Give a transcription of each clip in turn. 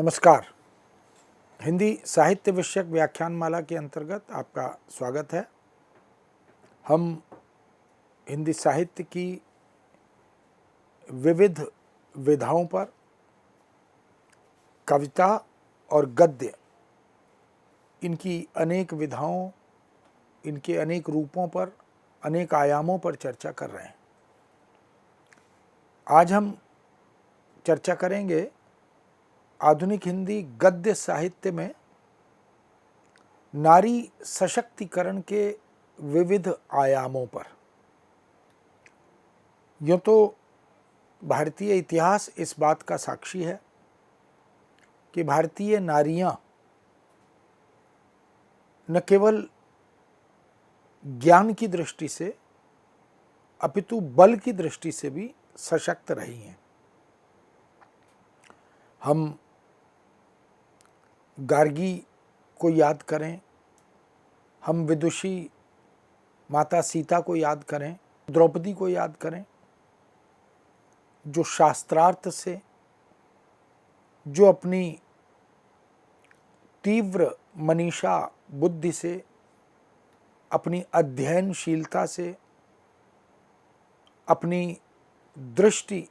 नमस्कार। हिंदी साहित्य विषयक व्याख्यानमाला के अंतर्गत आपका स्वागत है। हम हिंदी साहित्य की विविध विधाओं पर, कविता और गद्य, इनकी अनेक विधाओं, इनके अनेक रूपों पर, अनेक आयामों पर चर्चा कर रहे हैं। आज हम चर्चा करेंगे आधुनिक हिंदी गद्य साहित्य में नारी सशक्तिकरण के विविध आयामों पर। यूँ तो भारतीय इतिहास इस बात का साक्षी है कि भारतीय नारियां न केवल ज्ञान की दृष्टि से अपितु बल की दृष्टि से भी सशक्त रही हैं। हम गार्गी को याद करें, हम विदुषी माता सीता को याद करें, द्रौपदी को याद करें, जो शास्त्रार्थ से, जो अपनी तीव्र मनीषा बुद्धि से, अपनी अध्ययनशीलता से, अपनी दृष्टि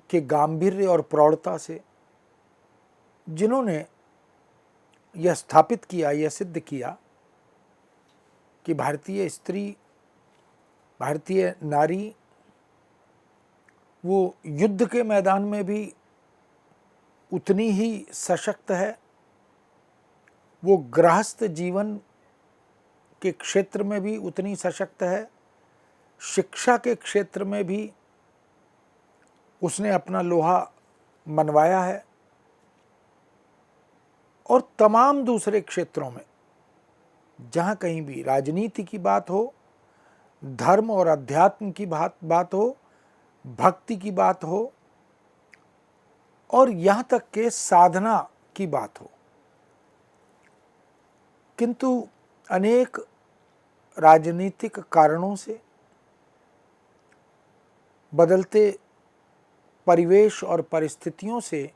के गांभीर्य और प्रौढ़ता से, जिन्होंने यह स्थापित किया, यह सिद्ध किया कि भारतीय स्त्री, भारतीय नारी वो युद्ध के मैदान में भी उतनी ही सशक्त है, वो गृहस्थ जीवन के क्षेत्र में भी उतनी सशक्त है, शिक्षा के क्षेत्र में भी उसने अपना लोहा मनवाया है, और तमाम दूसरे क्षेत्रों में जहाँ कहीं भी राजनीति की बात हो, धर्म और अध्यात्म की बात हो, भक्ति की बात हो, और यहाँ तक के साधना की बात हो, किंतु अनेक राजनीतिक कारणों से, बदलते परिवेश और परिस्थितियों से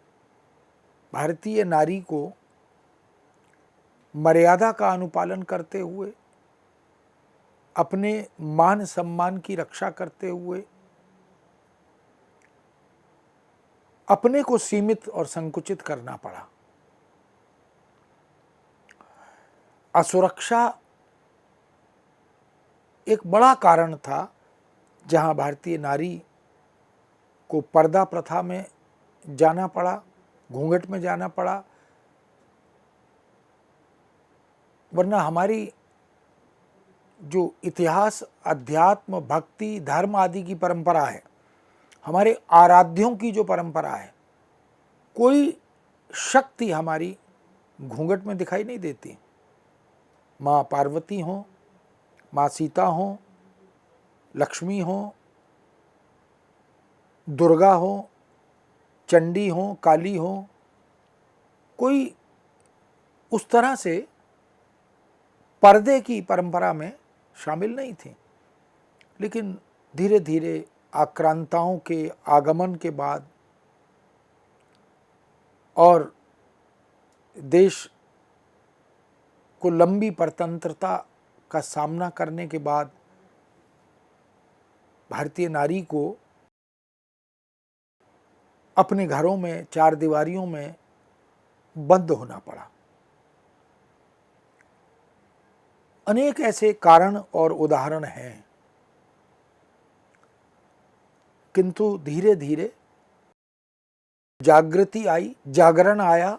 भारतीय नारी को मर्यादा का अनुपालन करते हुए, अपने मान सम्मान की रक्षा करते हुए, अपने को सीमित और संकुचित करना पड़ा। असुरक्षा एक बड़ा कारण था जहां भारतीय नारी को पर्दा प्रथा में जाना पड़ा, घूंघट में जाना पड़ा, वरना हमारी जो इतिहास, अध्यात्म, भक्ति, धर्म आदि की परंपरा है, हमारे आराध्यों की जो परंपरा है, कोई शक्ति हमारी घूंघट में दिखाई नहीं देती। माँ पार्वती हो, माँ सीता हो, लक्ष्मी हो, दुर्गा हो, चंडी हो, काली हो, कोई उस तरह से पर्दे की परंपरा में शामिल नहीं थी। लेकिन धीरे धीरे आक्रांताओं के आगमन के बाद और देश को लंबी परतंत्रता का सामना करने के बाद भारतीय नारी को अपने घरों में, चार दीवारियों में बंद होना पड़ा। अनेक ऐसे कारण और उदाहरण हैं, किंतु धीरे धीरे जागृति आई, जागरण आया,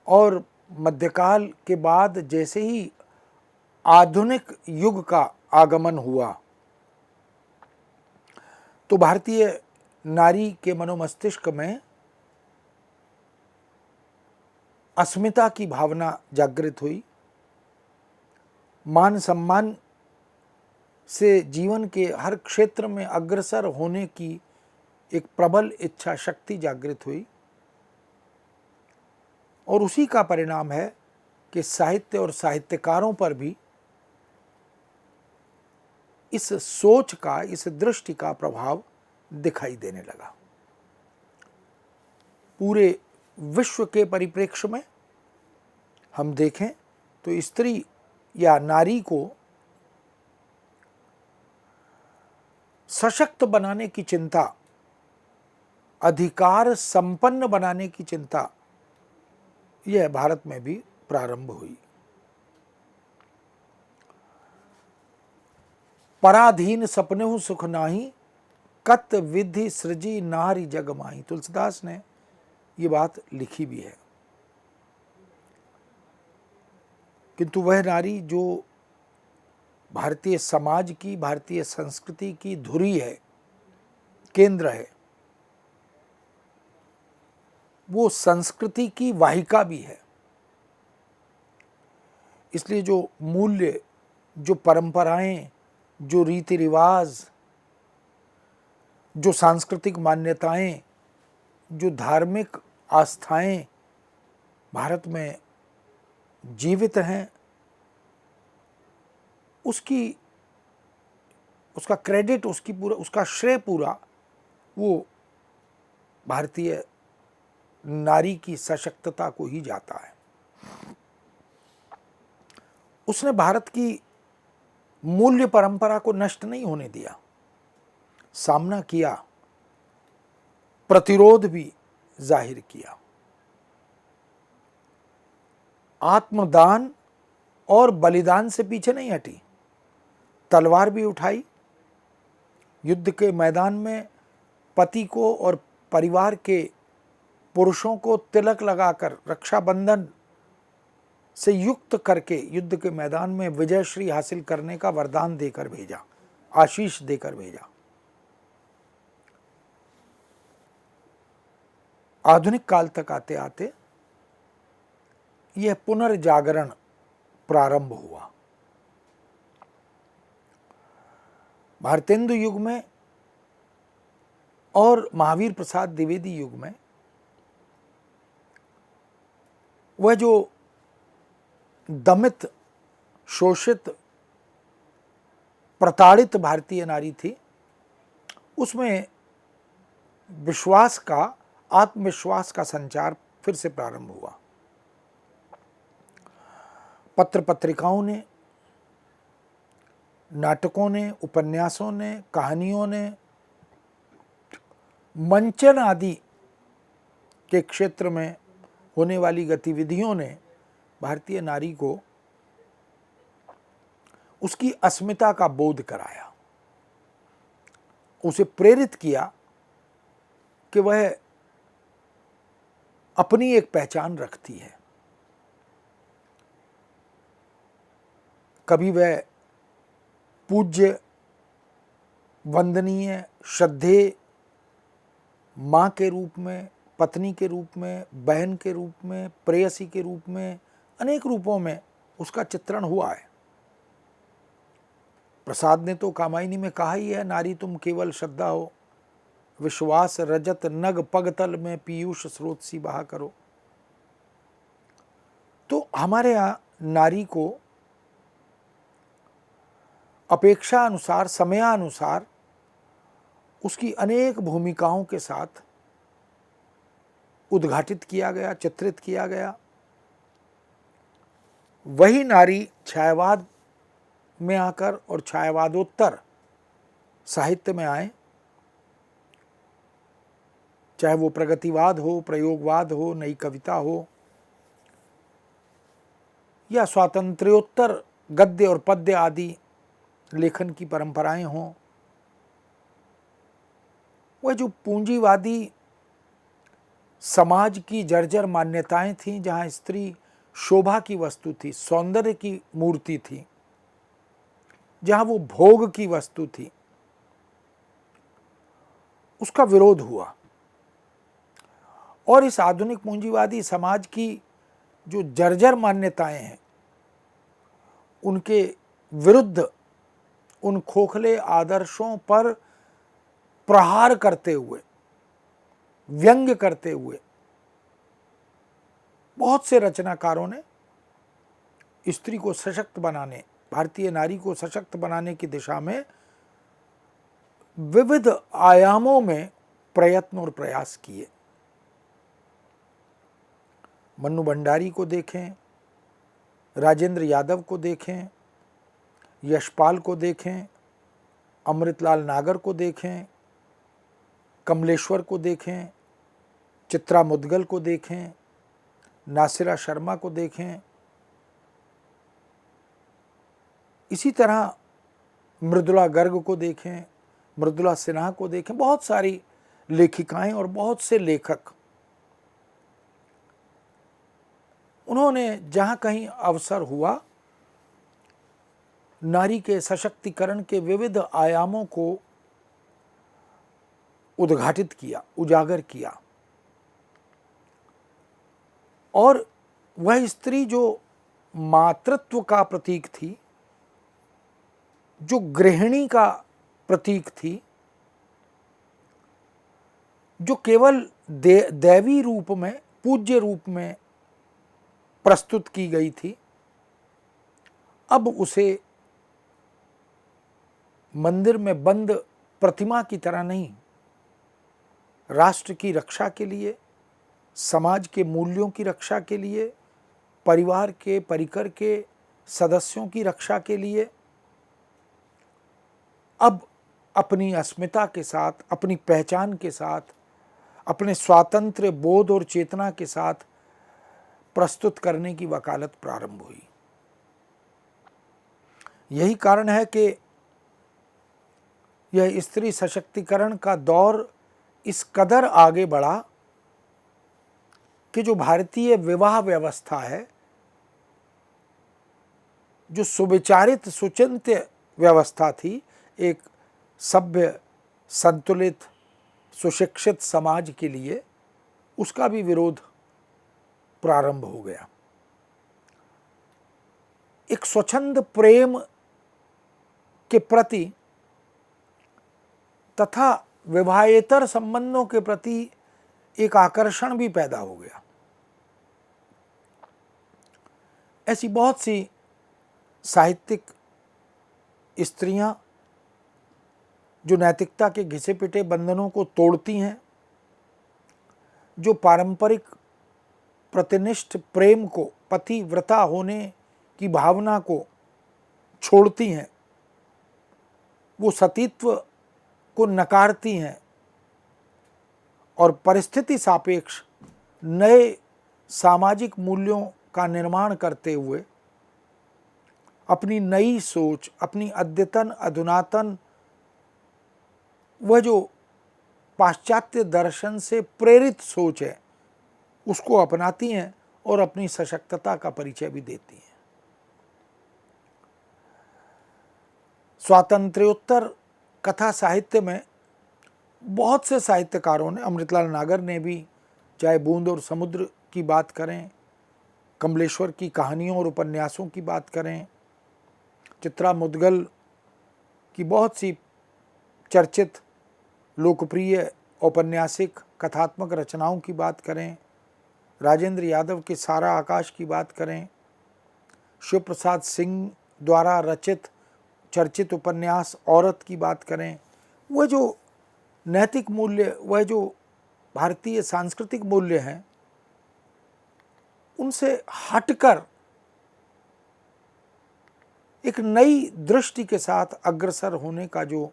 और मध्यकाल के बाद जैसे ही आधुनिक युग का आगमन हुआ, तो भारतीय नारी के मनोमस्तिष्क में अस्मिता की भावना जागृत हुई, मान सम्मान से जीवन के हर क्षेत्र में अग्रसर होने की एक प्रबल इच्छा शक्ति जागृत हुई, और उसी का परिणाम है कि साहित्य और साहित्यकारों पर भी इस सोच का, इस दृष्टि का प्रभाव दिखाई देने लगा। पूरे विश्व के परिप्रेक्ष्य में हम देखें तो स्त्री या नारी को सशक्त बनाने की चिंता, अधिकार संपन्न बनाने की चिंता, यह भारत में भी प्रारंभ हुई। पराधीन सपनेहु सुख नाही, कत विधि सृजी नारी जग माही। तुलसीदास ने ये बात लिखी भी है। किंतु वह नारी जो भारतीय समाज की, भारतीय संस्कृति की धुरी है, केंद्र है, वो संस्कृति की वाहिका भी है। इसलिए जो मूल्य, जो परंपराएं, जो रीति रिवाज, जो सांस्कृतिक मान्यताएं, जो धार्मिक आस्थाएं भारत में जीवित हैं, उसका क्रेडिट, उसका श्रेय पूरा वो भारतीय नारी की सशक्तता को ही जाता है। उसने भारत की मूल्य परंपरा को नष्ट नहीं होने दिया, सामना किया, प्रतिरोध भी जाहिर किया। आत्मदान और बलिदान से पीछे नहीं हटी, तलवार भी उठाई, युद्ध के मैदान में पति को और परिवार के पुरुषों को तिलक लगाकर, रक्षाबंधन से युक्त करके युद्ध के मैदान में विजयश्री हासिल करने का वरदान देकर भेजा, आशीष देकर भेजा। आधुनिक काल तक आते आते यह पुनर्जागरण प्रारंभ हुआ। भारतेंदु युग में और महावीर प्रसाद द्विवेदी युग में वह जो दमित, शोषित, प्रताड़ित भारतीय नारी थी, उसमें विश्वास का, आत्मविश्वास का संचार फिर से प्रारंभ हुआ। पत्र पत्रिकाओं ने, नाटकों ने, उपन्यासों ने, कहानियों ने, मंचन आदि के क्षेत्र में होने वाली गतिविधियों ने भारतीय नारी को उसकी अस्मिता का बोध कराया, उसे प्रेरित किया कि वह अपनी एक पहचान रखती है। कभी वह पूज्य, वंदनीय, श्रद्धेय माँ के रूप में, पत्नी के रूप में, बहन के रूप में, प्रेयसी के रूप में, अनेक रूपों में उसका चित्रण हुआ है। प्रसाद ने तो कामायनी में कहा ही है, नारी तुम केवल श्रद्धा हो, विश्वास रजत नग पगतल में पीयूष स्रोत सी बहा करो। तो हमारे यहाँ नारी को अपेक्षा अनुसार, समयानुसार उसकी अनेक भूमिकाओं के साथ उद्घाटित किया गया, चित्रित किया गया। वही नारी छायावाद में आकर और छायावादोत्तर साहित्य में आए, चाहे वो प्रगतिवाद हो, प्रयोगवाद हो, नई कविता हो, या स्वातंत्र्योत्तर गद्य और पद्य आदि लेखन की परंपराएं हों। वह जो पूंजीवादी समाज की जर्जर मान्यताएं थीं, जहां स्त्री शोभा की वस्तु थी, सौंदर्य की मूर्ति थी, जहां वो भोग की वस्तु थी, उसका विरोध हुआ। और इस आधुनिक पूंजीवादी समाज की जो जर्जर मान्यताएं हैं, उनके विरुद्ध, उन खोखले आदर्शों पर प्रहार करते हुए, व्यंग्य करते हुए बहुत से रचनाकारों ने स्त्री को सशक्त बनाने, भारतीय नारी को सशक्त बनाने की दिशा में विविध आयामों में प्रयत्न और प्रयास किए। मन्नू भंडारी को देखें, राजेंद्र यादव को देखें, यशपाल को देखें, अमृतलाल नागर को देखें, कमलेश्वर को देखें, चित्रा मुदगल को देखें, नासिरा शर्मा को देखें, इसी तरह मृदुला गर्ग को देखें, मृदुला सिन्हा को देखें, बहुत सारी लेखिकाएं और बहुत से लेखक, उन्होंने जहाँ कहीं अवसर हुआ नारी के सशक्तिकरण के विविध आयामों को उद्घाटित किया, उजागर किया। और वह स्त्री जो मातृत्व का प्रतीक थी, जो गृहिणी का प्रतीक थी, जो केवल दैवी रूप में, पूज्य रूप में प्रस्तुत की गई थी, अब उसे मंदिर में बंद प्रतिमा की तरह नहीं, राष्ट्र की रक्षा के लिए, समाज के मूल्यों की रक्षा के लिए, परिवार के परिकर के सदस्यों की रक्षा के लिए अब अपनी अस्मिता के साथ, अपनी पहचान के साथ, अपने स्वातंत्र्य बोध और चेतना के साथ प्रस्तुत करने की वकालत प्रारंभ हुई। यही कारण है कि यह स्त्री सशक्तिकरण का दौर इस कदर आगे बढ़ा कि जो भारतीय विवाह व्यवस्था है, जो सुविचारित सुचिंत्य व्यवस्था थी, एक सभ्य संतुलित सुशिक्षित समाज के लिए, उसका भी विरोध प्रारंभ हो गया। एक स्वच्छंद प्रेम के प्रति तथा विवाहेतर संबंधों के प्रति एक आकर्षण भी पैदा हो गया। ऐसी बहुत सी साहित्यिक स्त्रियां जो नैतिकता के घिसे पिटे बंधनों को तोड़ती हैं, जो पारंपरिक प्रतिनिष्ठ प्रेम को, पतिव्रता होने की भावना को छोड़ती हैं, वो सतीत्व को नकारती हैं और परिस्थिति सापेक्ष नए सामाजिक मूल्यों का निर्माण करते हुए अपनी नई सोच, अपनी अद्यतन अधुनातन, वह जो पाश्चात्य दर्शन से प्रेरित सोच है, उसको अपनाती हैं और अपनी सशक्तता का परिचय भी देती हैं। स्वातंत्र्योत्तर कथा साहित्य में बहुत से साहित्यकारों ने, अमृतलाल नागर ने भी, चाहे बूंद और समुद्र की बात करें, कमलेश्वर की कहानियों और उपन्यासों की बात करें, चित्रा मुदगल की बहुत सी चर्चित लोकप्रिय औपन्यासिक कथात्मक रचनाओं की बात करें, राजेंद्र यादव के सारा आकाश की बात करें, शिव प्रसाद सिंह द्वारा रचित चर्चित उपन्यास औरत की बात करें, वह जो नैतिक मूल्य, वह जो भारतीय सांस्कृतिक मूल्य हैं, उनसे हटकर एक नई दृष्टि के साथ अग्रसर होने का जो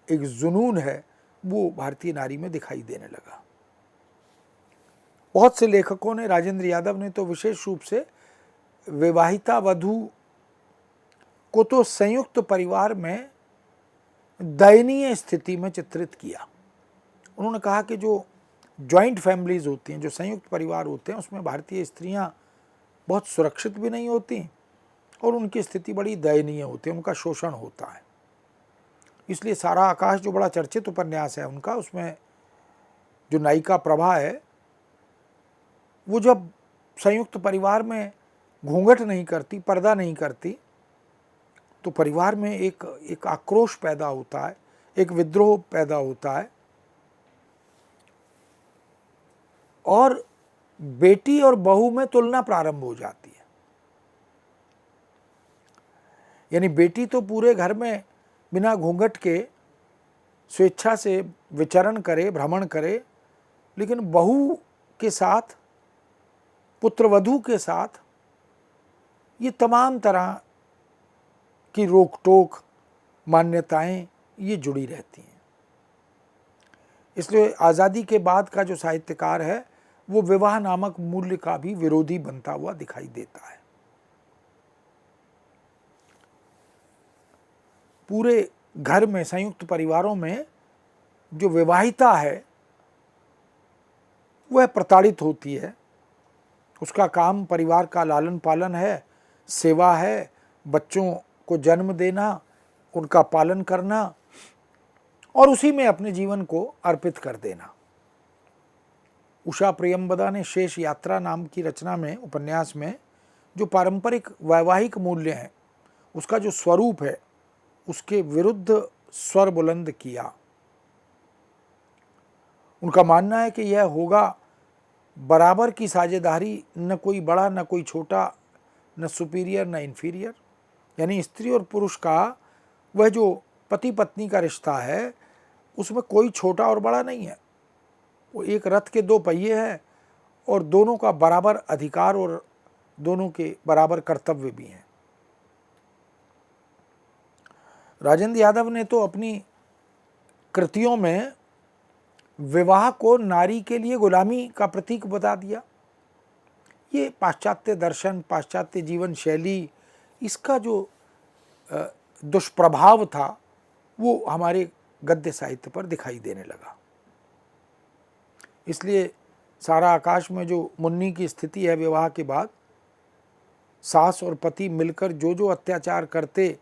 एक जुनून है, वो भारतीय नारी में दिखाई देने लगा। बहुत से लेखकों ने, राजेंद्र यादव ने तो विशेष रूप से विवाहिता वधू को तो संयुक्त परिवार में दयनीय स्थिति में चित्रित किया। उन्होंने कहा कि जो जॉइंट फैमिलीज होती हैं, जो संयुक्त परिवार होते हैं, उसमें भारतीय स्त्रियां बहुत सुरक्षित भी नहीं होती और उनकी स्थिति बड़ी दयनीय होती है, उनका शोषण होता है। इसलिए सारा आकाश जो बड़ा चर्चित उपन्यास है उनका, उसमें जो नायिका प्रभा है, वो जब संयुक्त परिवार में घूंघट नहीं करती, पर्दा नहीं करती, तो परिवार में एक आक्रोश पैदा होता है, एक विद्रोह पैदा होता है और बेटी और बहू में तुलना प्रारंभ हो जाती है। यानी बेटी तो पूरे घर में बिना घूंघट के स्वेच्छा से विचरण करे, भ्रमण करे, लेकिन बहू के साथ पुत्रवधू के साथ ये तमाम तरह की रोक टोक मान्यताएं ये जुड़ी रहती हैं। इसलिए आज़ादी के बाद का जो साहित्यकार है वो विवाह नामक मूल्य का भी विरोधी बनता हुआ दिखाई देता है। पूरे घर में, संयुक्त परिवारों में जो विवाहिता है वह प्रताड़ित होती है। उसका काम परिवार का लालन पालन है, सेवा है, बच्चों को जन्म देना, उनका पालन करना और उसी में अपने जीवन को अर्पित कर देना। उषा प्रियंवदा ने शेष यात्रा नाम की रचना में, उपन्यास में, जो पारंपरिक वैवाहिक मूल्य हैं उसका जो स्वरूप है उसके विरुद्ध स्वर बुलंद किया। उनका मानना है कि यह होगा बराबर की साझेदारी, न कोई बड़ा न कोई छोटा, न सुपीरियर न इन्फीरियर। यानी स्त्री और पुरुष का वह जो पति पत्नी का रिश्ता है उसमें कोई छोटा और बड़ा नहीं है। वो एक रथ के दो पहिए हैं और दोनों का बराबर अधिकार और दोनों के बराबर कर्तव्य भी हैं। राजेंद्र यादव ने तो अपनी कृतियों में विवाह को नारी के लिए गुलामी का प्रतीक बता दिया। ये पाश्चात्य दर्शन, पाश्चात्य जीवन शैली, इसका जो दुष्प्रभाव था वो हमारे गद्य साहित्य पर दिखाई देने लगा। इसलिए सारा आकाश में जो मुन्नी की स्थिति है विवाह के बाद, सास और पति मिलकर जो जो अत्याचार करते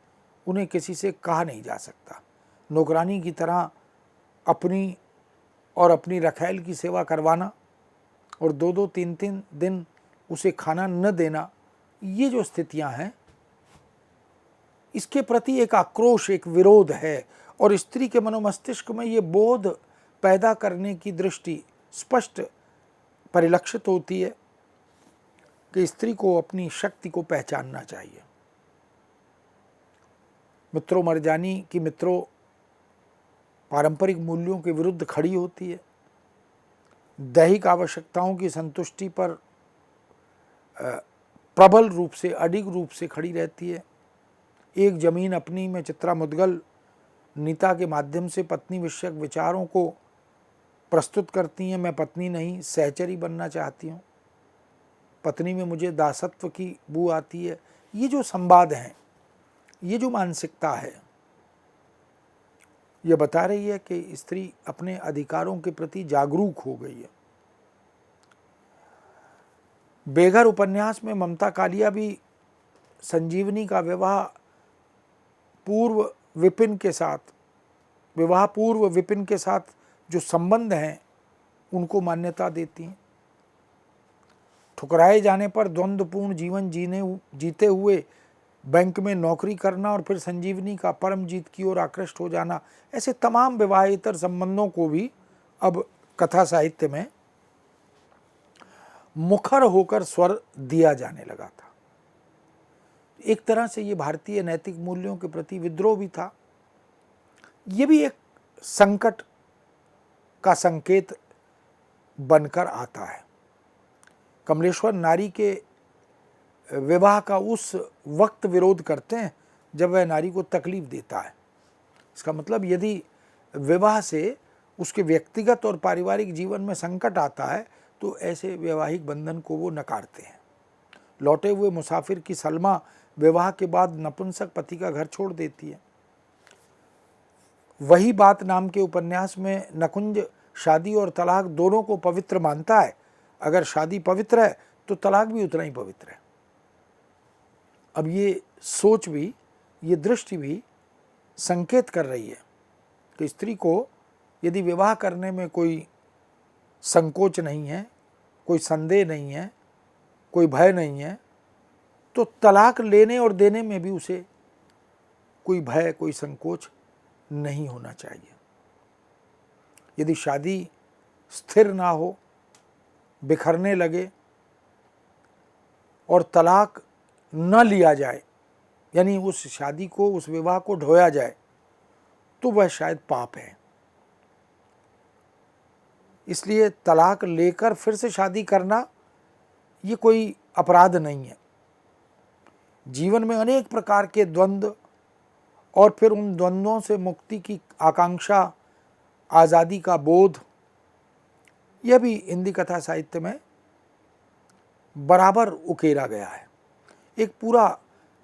उन्हें किसी से कहा नहीं जा सकता। नौकरानी की तरह अपनी और अपनी रखैल की सेवा करवाना और 2-2, 3-3 दिन उसे खाना न देना, ये जो स्थितियां हैं इसके प्रति एक आक्रोश, एक विरोध है। और स्त्री के मनोमस्तिष्क में ये बोध पैदा करने की दृष्टि स्पष्ट परिलक्षित होती है कि स्त्री को अपनी शक्ति को पहचानना चाहिए। मित्रों मर्जानी की मित्रों पारंपरिक मूल्यों के विरुद्ध खड़ी होती है, दैहिक आवश्यकताओं की संतुष्टि पर प्रबल रूप से, अडिग रूप से खड़ी रहती है। एक जमीन अपनी में चित्रा मुद्गल नीता के माध्यम से पत्नी विषयक विचारों को प्रस्तुत करती हैं। मैं पत्नी नहीं सहचरी बनना चाहती हूँ, पत्नी में मुझे दासत्व की बू आती है। ये जो संवाद हैं, ये जो मानसिकता है, ये बता रही है कि स्त्री अपने अधिकारों के प्रति जागरूक हो गई है। बेघर उपन्यास में ममता कालिया भी संजीवनी का विवाह पूर्व विपिन के साथ जो संबंध हैं उनको मान्यता देती हैं। ठुकराए जाने पर द्वंद्वपूर्ण जीवन जीते हुए बैंक में नौकरी करना और फिर संजीवनी का परम जीत की ओर आकृष्ट हो जाना, ऐसे तमाम विवाहेतर संबंधों को भी अब कथा साहित्य में मुखर होकर स्वर दिया जाने लगा था। एक तरह से ये भारतीय नैतिक मूल्यों के प्रति विद्रोह भी था। ये भी एक संकट का संकेत बनकर आता है। कमलेश्वर नारी के विवाह का उस वक्त विरोध करते हैं जब वह नारी को तकलीफ देता है। इसका मतलब यदि विवाह से उसके व्यक्तिगत और पारिवारिक जीवन में संकट आता है तो ऐसे वैवाहिक बंधन को वो नकारते हैं। लौटे हुए मुसाफिर की सलमा विवाह के बाद नपुंसक पति का घर छोड़ देती है। वही बात नाम के उपन्यास में नकुंज शादी और तलाक दोनों को पवित्र मानता है। अगर शादी पवित्र है तो तलाक भी उतना ही पवित्र है। अब ये सोच भी, ये दृष्टि भी संकेत कर रही है कि स्त्री को यदि विवाह करने में कोई संकोच नहीं है, कोई संदेह नहीं है, कोई भय नहीं है, तो तलाक लेने और देने में भी उसे कोई भय, कोई संकोच नहीं होना चाहिए। यदि शादी स्थिर ना हो, बिखरने लगे और तलाक न लिया जाए, यानी उस शादी को, उस विवाह को ढोया जाए, तो वह शायद पाप है। इसलिए तलाक लेकर फिर से शादी करना ये कोई अपराध नहीं है। जीवन में अनेक प्रकार के द्वंद्व और फिर उन द्वंद्वों से मुक्ति की आकांक्षा, आज़ादी का बोध, यह भी हिंदी कथा साहित्य में बराबर उकेरा गया है। एक पूरा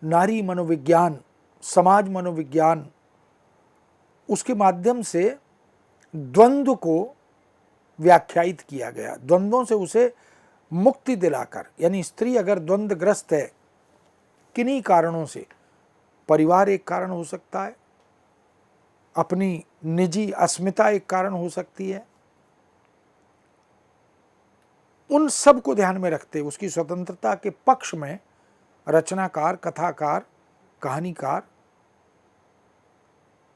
नारी मनोविज्ञान, समाज मनोविज्ञान, उसके माध्यम से द्वंद्व को व्याख्यायित किया गया, द्वंद्वों से उसे मुक्ति दिलाकर। यानी स्त्री अगर द्वंद्वग्रस्त है किन्हीं कारणों से, परिवार एक कारण हो सकता है, अपनी निजी अस्मिता एक कारण हो सकती है, उन सब को ध्यान में रखते हुए उसकी स्वतंत्रता के पक्ष में रचनाकार, कथाकार, कहानीकार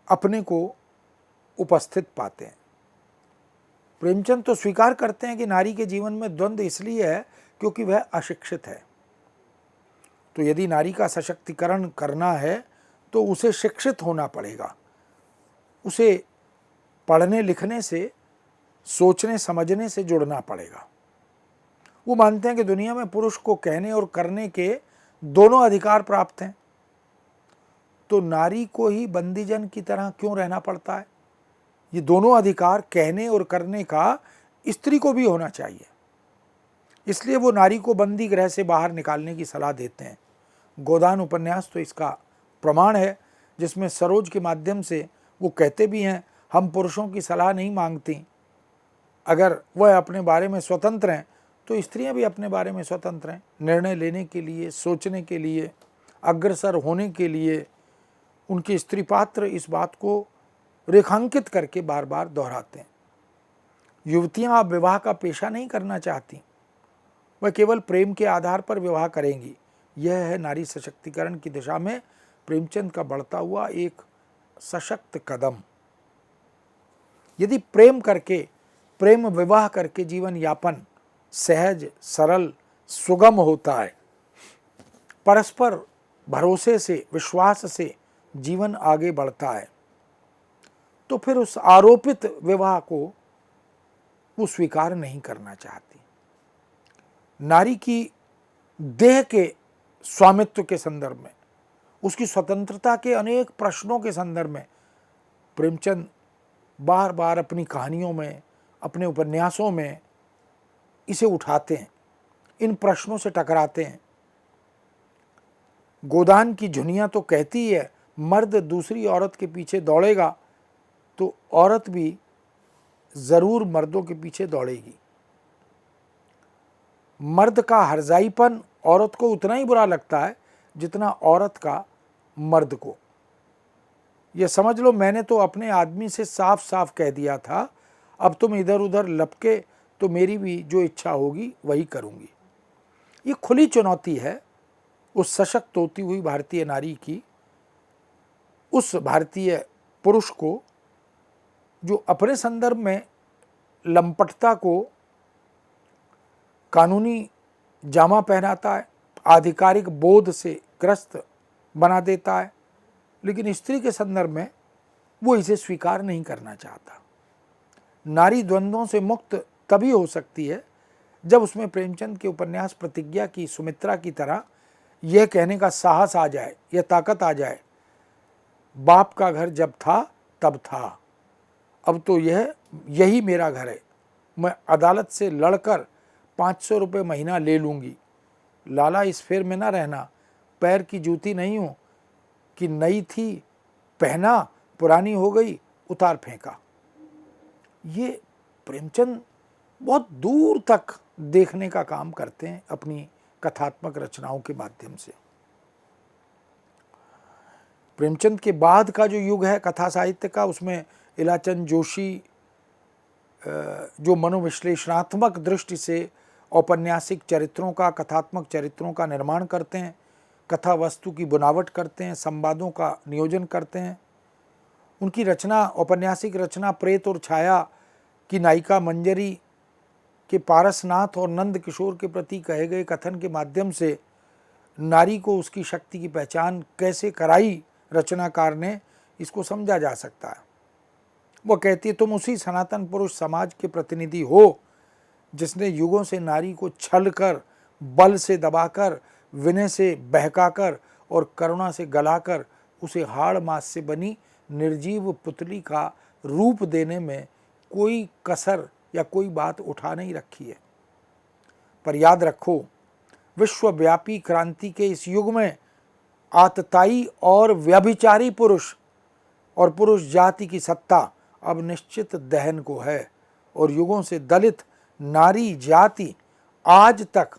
अपने को उपस्थित पाते हैं। प्रेमचंद तो स्वीकार करते हैं कि नारी के जीवन में द्वंद्व इसलिए है क्योंकि वह अशिक्षित है। तो यदि नारी का सशक्तिकरण करना है तो उसे शिक्षित होना पड़ेगा, उसे पढ़ने लिखने से, सोचने समझने से जुड़ना पड़ेगा। वो मानते हैं कि दुनिया में पुरुष को कहने और करने के दोनों अधिकार प्राप्त हैं, तो नारी को ही बंदीजन की तरह क्यों रहना पड़ता है? ये दोनों अधिकार कहने और करने का स्त्री को भी होना चाहिए। इसलिए वो नारी को बंदी गृह से बाहर निकालने की सलाह देते हैं। गोदान उपन्यास तो इसका प्रमाण है, जिसमें सरोज के माध्यम से वो कहते भी हैं, हम पुरुषों की सलाह नहीं मांगती, अगर वह अपने बारे में स्वतंत्र हैं तो स्त्रियां भी अपने बारे में स्वतंत्र हैं, निर्णय लेने के लिए, सोचने के लिए, अग्रसर होने के लिए। उनके स्त्री पात्र इस बात को रेखांकित करके बार बार दोहराते हैं। युवतियां अब विवाह का पेशा नहीं करना चाहती, वह केवल प्रेम के आधार पर विवाह करेंगी। यह है नारी सशक्तिकरण की दिशा में प्रेमचंद का बढ़ता हुआ एक सशक्त कदम। यदि प्रेम करके, प्रेम विवाह करके जीवन यापन सहज, सरल, सुगम होता है, परस्पर भरोसे से, विश्वास से जीवन आगे बढ़ता है, तो फिर उस आरोपित विवाह को वो स्वीकार नहीं करना चाहती। नारी की देह के स्वामित्व के संदर्भ में, उसकी स्वतंत्रता के अनेक प्रश्नों के संदर्भ में प्रेमचंद बार बार अपनी कहानियों में, अपने उपन्यासों में इसे उठाते हैं, इन प्रश्नों से टकराते हैं। गोदान की झुनिया तो कहती है, मर्द दूसरी औरत के पीछे दौड़ेगा तो औरत भी जरूर मर्दों के पीछे दौड़ेगी। मर्द का हरजाईपन औरत को उतना ही बुरा लगता है जितना औरत का मर्द को। यह समझ लो, मैंने तो अपने आदमी से साफ साफ कह दिया था, अब तुम इधर उधर लपके तो मेरी भी जो इच्छा होगी वही करूंगी। ये खुली चुनौती है उस सशक्त होती हुई भारतीय नारी की, उस भारतीय पुरुष को जो अपने संदर्भ में लंपटता को कानूनी जामा पहनाता है, आधिकारिक बोध से ग्रस्त बना देता है, लेकिन स्त्री के संदर्भ में वो इसे स्वीकार नहीं करना चाहता। नारी द्वंद्वों से मुक्त तभी हो सकती है जब उसमें प्रेमचंद के उपन्यास प्रतिज्ञा की सुमित्रा की तरह यह कहने का साहस आ जाए, यह ताकत आ जाए, बाप का घर जब था तब था, अब तो यही मेरा घर है, मैं अदालत से लड़कर 500 रुपये महीना ले लूँगी, लाला इस फेर में ना रहना, पैर की जूती नहीं हूँ कि नई थी पहना, पुरानी हो गई उतार फेंका। ये प्रेमचंद बहुत दूर तक देखने का काम करते हैं अपनी कथात्मक रचनाओं के माध्यम से। प्रेमचंद के बाद का जो युग है कथा साहित्य का, उसमें इलाचंद जोशी जो मनोविश्लेषणात्मक दृष्टि से औपन्यासिक चरित्रों का, कथात्मक चरित्रों का निर्माण करते हैं, कथा वस्तु की बुनावट करते हैं, संवादों का नियोजन करते हैं। उनकी रचना, औपन्यासिक रचना प्रेत और छाया की नायिका मंजरी के पारसनाथ और नंद किशोर के प्रति कहे गए कथन के माध्यम से नारी को उसकी शक्ति की पहचान कैसे कराई रचनाकार ने, इसको समझा जा सकता है। वह कहती है, तुम उसी सनातन पुरुष समाज के प्रतिनिधि हो जिसने युगों से नारी को छल कर बल से दबाकर, विनय से बहकाकर और करुणा से गलाकर उसे हाड़ मांस से बनी निर्जीव पुतली का रूप देने में कोई कसर या कोई बात उठा नहीं रखी है। पर याद रखो, विश्वव्यापी क्रांति के इस युग में आतताई और व्यभिचारी पुरुष और पुरुष जाति की सत्ता अब निश्चित दहन को है और युगों से दलित नारी जाति आज तक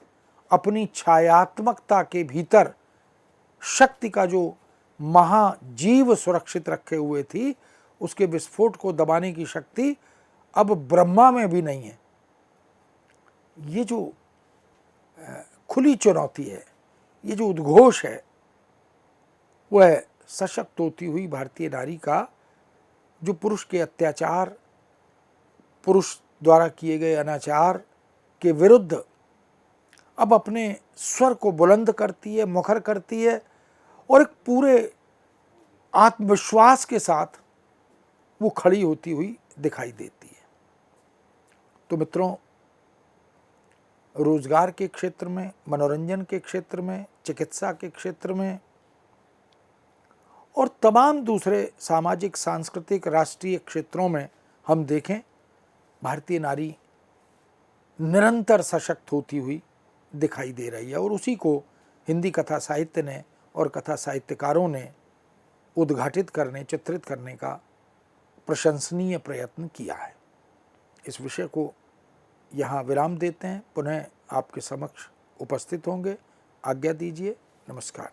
अपनी छायात्मकता के भीतर शक्ति का जो महाजीव सुरक्षित रखे हुए थी, उसके विस्फोट को दबाने की शक्ति अब ब्रह्मा में भी नहीं है। ये जो खुली चुनौती है, ये जो उद्घोष है, वह सशक्त होती हुई भारतीय नारी का जो पुरुष के अत्याचार, पुरुष द्वारा किए गए अनाचार के विरुद्ध अब अपने स्वर को बुलंद करती है, मुखर करती है और एक पूरे आत्मविश्वास के साथ वो खड़ी होती हुई दिखाई देती है। तो मित्रों, रोजगार के क्षेत्र में, मनोरंजन के क्षेत्र में, चिकित्सा के क्षेत्र में और तमाम दूसरे सामाजिक, सांस्कृतिक, राष्ट्रीय क्षेत्रों में हम देखें, भारतीय नारी निरंतर सशक्त होती हुई दिखाई दे रही है और उसी को हिंदी कथा साहित्य ने और कथा साहित्यकारों ने उद्घाटित करने, चित्रित करने का प्रशंसनीय प्रयत्न किया है। इस विषय को यहाँ विराम देते हैं, पुनः आपके समक्ष उपस्थित होंगे। आज्ञा दीजिए, नमस्कार।